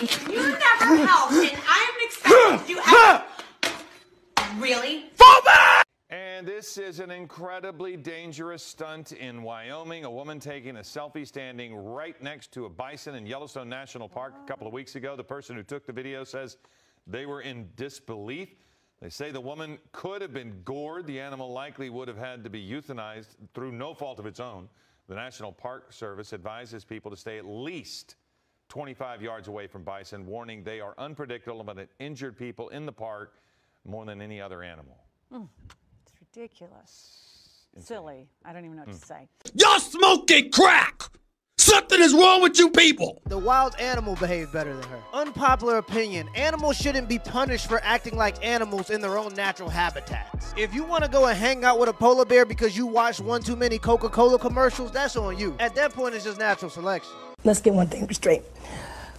You never helped, and I'm expected to do everything. Really? And this is an incredibly dangerous stunt in Wyoming. A woman taking a selfie standing right next to a bison in Yellowstone National Park a couple of weeks ago. The person who took the video says they were in disbelief. They say the woman could have been gored. The animal likely would have had to be euthanized through no fault of its own. The National Park Service advises people to stay at least 25 yards away from bison, warning they are unpredictable and injured people in the park more than any other animal. It's ridiculous. Silly. I don't even know what to say. Y'all smoking crack! Something is wrong with you people! The wild animal behaved better than her. Unpopular opinion, animals shouldn't be punished for acting like animals in their own natural habitats. If you want to go and hang out with a polar bear because you watched one too many Coca-Cola commercials, that's on you. At that point, it's just natural selection. Let's get one thing straight.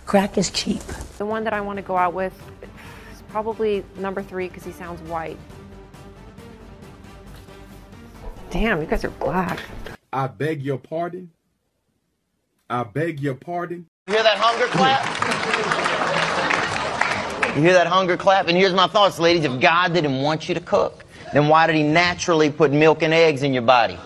Crack is cheap. The one that I want to go out with is probably number 3 because he sounds white. Damn, you guys are black. I beg your pardon? I beg your pardon? You hear that hunger clap? You hear that hunger clap? And here's my thoughts, ladies. If God didn't want you to cook, then why did he naturally put milk and eggs in your body?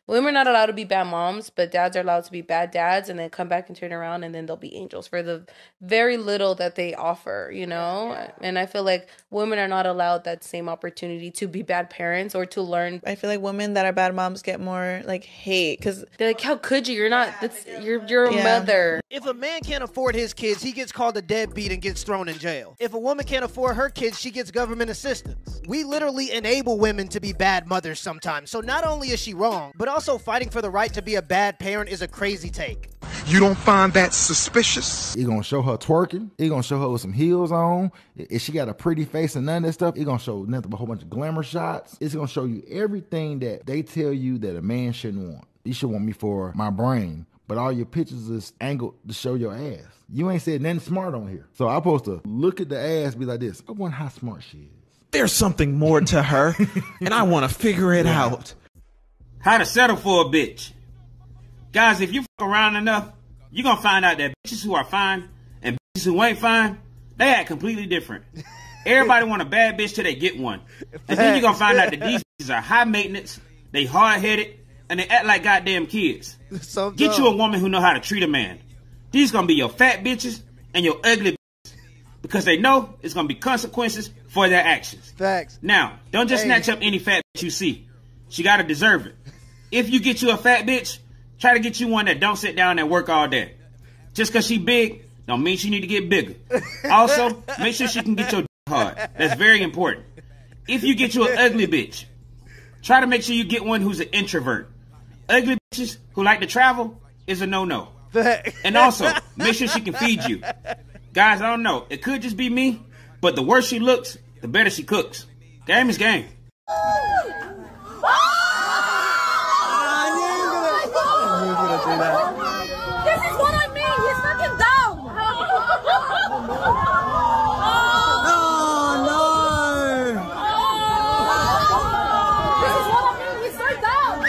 Women are not allowed to be bad moms, but dads are allowed to be bad dads and then come back and turn around and then they'll be angels for the very little that they offer, you know? Yeah. And I feel like women are not allowed that same opportunity to be bad parents or to learn. I feel like women that are bad moms get more like hate because they're like, how could you? You're not, you're a mother. If a man can't afford his kids, he gets called a deadbeat and gets thrown in jail. If a woman can't afford her kids, she gets government assistance. We literally enable women to be bad mothers sometimes. So not only is she wrong, but also fighting for the right to be a bad parent is a crazy take. You don't find that suspicious? He gonna show her twerking. He gonna show her with some heels on. If she got a pretty face and none of that stuff, he gonna show nothing but a whole bunch of glamour shots. It's gonna show you everything that they tell you that a man shouldn't want. You should want me for my brain, but all your pictures is angled to show your ass. You ain't said nothing smart on here. So I'm supposed to look at the ass, be like this. I wonder how smart she is. There's something more to her, and I want to figure it out. How to settle for a bitch. Guys, if you fuck around enough, you're going to find out that bitches who are fine and bitches who ain't fine, they act completely different. Everybody want a bad bitch till they get one. And then you're going to find out that these bitches are high maintenance, they hard-headed, and they act like goddamn kids. Get you a woman who know how to treat a man. These going to be your fat bitches and your ugly bitches. Because they know it's going to be consequences for their actions. Facts. Now, don't just snatch up any fat bitch you see. She gotta deserve it. If you get you a fat bitch, try to get you one that don't sit down and work all day. Just cause she big, don't mean she need to get bigger. Also, make sure she can get your hard. That's very important. If you get you an ugly bitch, try to make sure you get one who's an introvert. Ugly bitches who like to travel is a no-no. And also, make sure she can feed you. Guys, I don't know. It could just be me, but the worse she looks, the better she cooks. Game is game. This is what I mean. He's fucking dumb. Oh, no. This is what I mean. He's so dumb.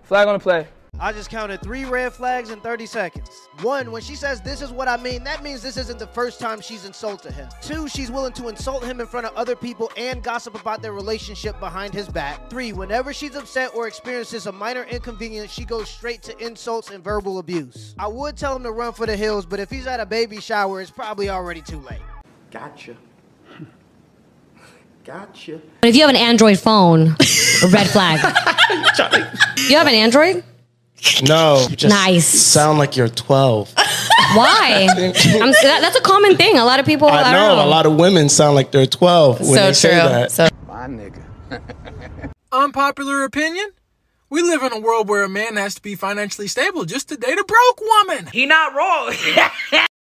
Flag on the play. I just counted 3 red flags in 30 seconds. 1, when she says this is what I mean, that means this isn't the first time she's insulted him. 2, she's willing to insult him in front of other people and gossip about their relationship behind his back. 3, whenever she's upset or experiences a minor inconvenience, she goes straight to insults and verbal abuse. I would tell him to run for the hills, but if he's at a baby shower, it's probably already too late. Gotcha. Gotcha. But if you have an Android phone, a red flag. You have an Android? No. You just nice. Sound like you're 12. Why? That's a common thing. A lot of people. I know. A lot of women sound like they're 12 when they say that. My nigga. Unpopular opinion? We live in a world where a man has to be financially stable just to date a broke woman. He not wrong.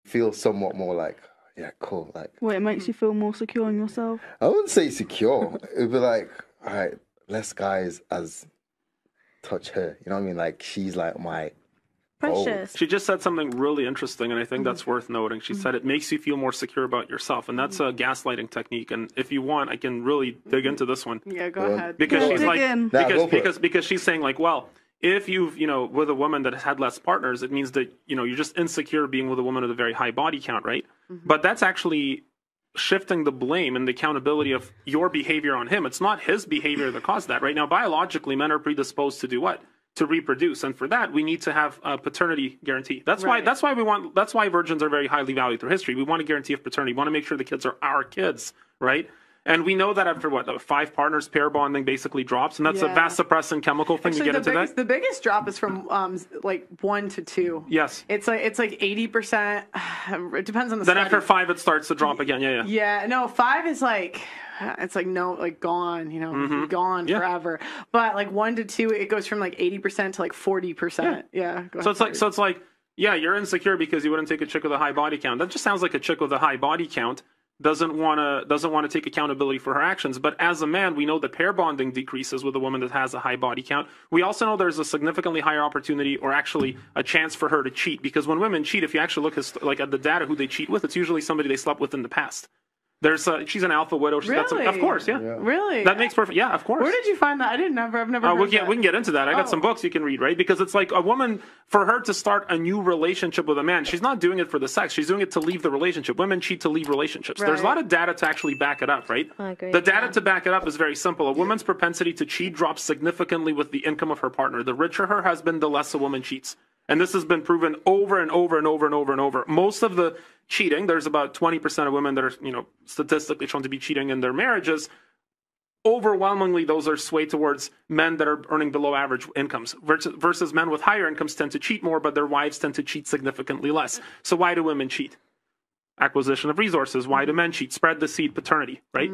Feel somewhat more like, yeah, cool. Like, what, it makes you feel more secure in yourself? I wouldn't say secure. It'd be like, all right, less guys as touch her. You know what I mean? Like, she's like my Precious. She just said something really interesting, and I think that's worth noting. She said it makes you feel more secure about yourself, and that's a gaslighting technique. And if you want, I can really dig into this one. Yeah, go ahead. Because she's Dig like, in. because she's saying like, well, if you've, with a woman that has had less partners, it means that, you're just insecure being with a woman with a very high body count, right? But that's actually shifting the blame and the accountability of your behavior on him. It's not his behavior that caused that. Right now, biologically, men are predisposed to do what? To reproduce, and for that we need to have a paternity guarantee. That's why virgins are very highly valued through history. We want a guarantee of paternity. We want to make sure the kids are our kids, right? And we know that after 5 partners, pair bonding basically drops, and that's a vasopressin chemical thing. Actually, you get into that. The biggest drop is from like 1 to 2. Yes, it's like 80%. It depends on the. Then study. after 5, it starts to drop again. Yeah. Yeah, no, 5 is like. It's like gone, gone forever. But like 1 to 2, it goes from like 80% to like 40%. Yeah. So it's like, you're insecure because you wouldn't take a chick with a high body count. That just sounds like a chick with a high body count doesn't want to take accountability for her actions. But as a man, we know that pair bonding decreases with a woman that has a high body count. We also know there's a significantly higher opportunity, or actually a chance for her to cheat, because when women cheat, if you actually look at the data who they cheat with, it's usually somebody they slept with in the past. She's an alpha widow. She's got some, of course, yeah. Really? That makes perfect. Yeah, of course. Where did you find that? I've never heard we that. can get into that. I got some books you can read, right? Because it's like a woman, for her to start a new relationship with a man, she's not doing it for the sex. She's doing it to leave the relationship. Women cheat to leave relationships. There's a lot of data to actually back it up, right? I agree. The data to back it up is very simple. A woman's propensity to cheat drops significantly with the income of her partner. The richer her husband, the less a woman cheats. And this has been proven over and over and over and over and over. Most of the cheating, there's about 20% of women that are, statistically shown to be cheating in their marriages. Overwhelmingly, those are swayed towards men that are earning below average incomes versus men with higher incomes tend to cheat more, but their wives tend to cheat significantly less. So why do women cheat? Acquisition of resources. Why do men cheat? Spread the seed, paternity, right?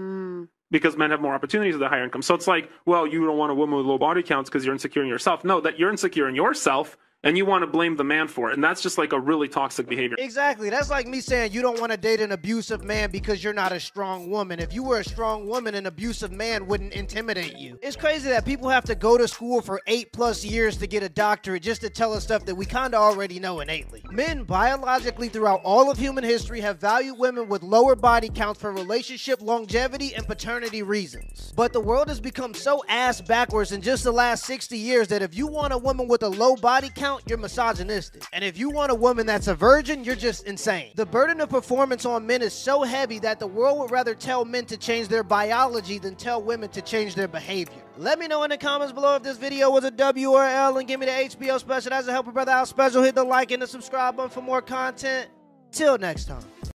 Because men have more opportunities with a higher income. So it's like, well, you don't want a woman with low body counts because you're insecure in yourself. No, that you're insecure in yourself, and you want to blame the man for it. And that's just like a really toxic behavior. Exactly. That's like me saying you don't want to date an abusive man because you're not a strong woman. If you were a strong woman, an abusive man wouldn't intimidate you. It's crazy that people have to go to school for 8+ years to get a doctorate just to tell us stuff that we kind of already know innately. Men biologically throughout all of human history have valued women with lower body counts for relationship longevity and paternity reasons. But the world has become so ass backwards in just the last 60 years that if you want a woman with a low body count, you're misogynistic. And if you want a woman that's a virgin, you're just insane. The burden of performance on men is so heavy that the world would rather tell men to change their biology than tell women to change their behavior. Let me know in the comments below if this video was a W or L, and give me the HBO special. As a help a brother out special, hit the like and the subscribe button for more content. Till next time.